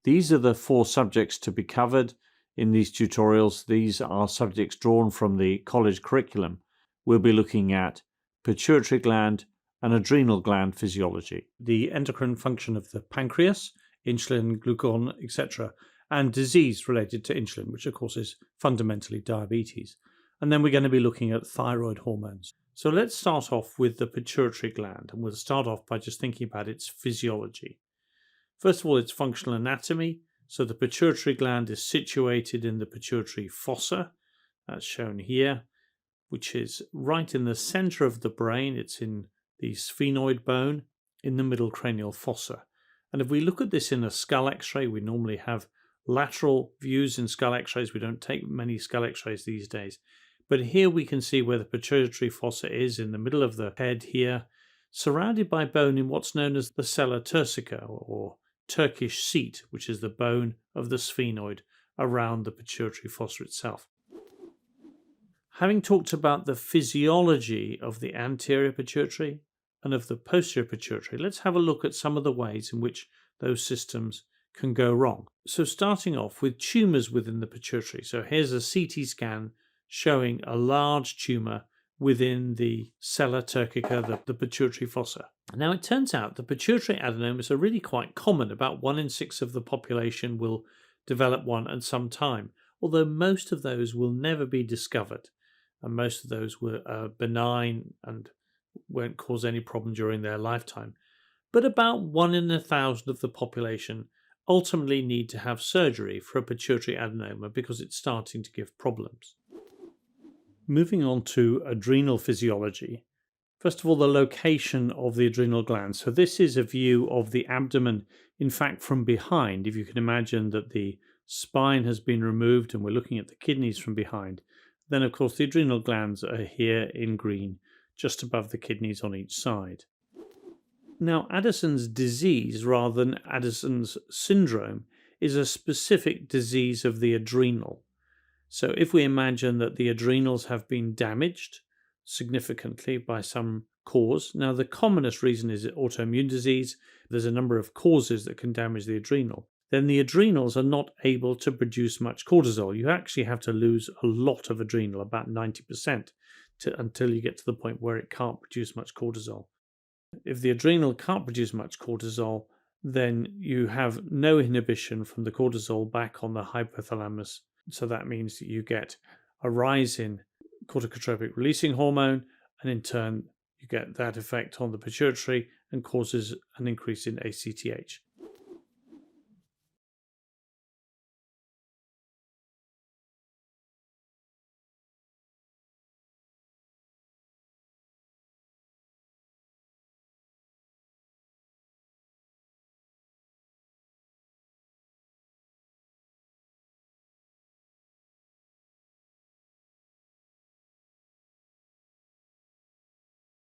These are the 4 subjects to be covered in these tutorials. These are subjects drawn from the college curriculum. We'll be looking at pituitary gland and adrenal gland physiology, the endocrine function of the pancreas, insulin, glucagon, etc., and disease related to insulin, which of course is fundamentally diabetes. And then we're going to be looking at thyroid hormones. So let's start off with the pituitary gland, and we'll start off by just thinking about its physiology. First of all, its functional anatomy. So the pituitary gland is situated in the pituitary fossa, that's shown here, which is right in the center of the brain. It's in the sphenoid bone in the middle cranial fossa. And if we look at this in a skull x-ray, we normally have lateral views in skull x-rays. We don't take many skull x-rays these days. But here we can see where the pituitary fossa is in the middle of the head here, surrounded by bone in what's known as the sella turcica, or Turkish seat, which is the bone of the sphenoid around the pituitary fossa itself. Having talked about the physiology of the anterior pituitary and of the posterior pituitary, let's have a look at some of the ways in which those systems can go wrong. So starting off with tumours within the pituitary. So here's a CT scan showing a large tumour within the sella turcica, the pituitary fossa. Now it turns out the pituitary adenomas are really quite common. About 1 in 6 of the population will develop one at some time, although most of those will never be discovered, and most of those were benign and won't cause any problem during their lifetime. But about 1 in 1,000 of the population ultimately need to have surgery for a pituitary adenoma because it's starting to give problems. Moving on to adrenal physiology. First of all, the location of the adrenal glands. So this is a view of the abdomen, in fact, from behind. If you can imagine that the spine has been removed and we're looking at the kidneys from behind, then of course the adrenal glands are here in green, just above the kidneys on each side. Now, Addisons disease, rather than Addisons syndrome, is a specific disease of the adrenal. So if we imagine that the adrenals have been damaged significantly by some cause, now the commonest reason is autoimmune disease. There's a number of causes that can damage the adrenal. Then the adrenals are not able to produce much cortisol. You actually have to lose a lot of adrenal, about 90%, until you get to the point where it can't produce much cortisol. If the adrenal can't produce much cortisol, then you have no inhibition from the cortisol back on the hypothalamus. So that means that you get a rise in corticotropic releasing hormone, and in turn you get that effect on the pituitary and causes an increase in ACTH.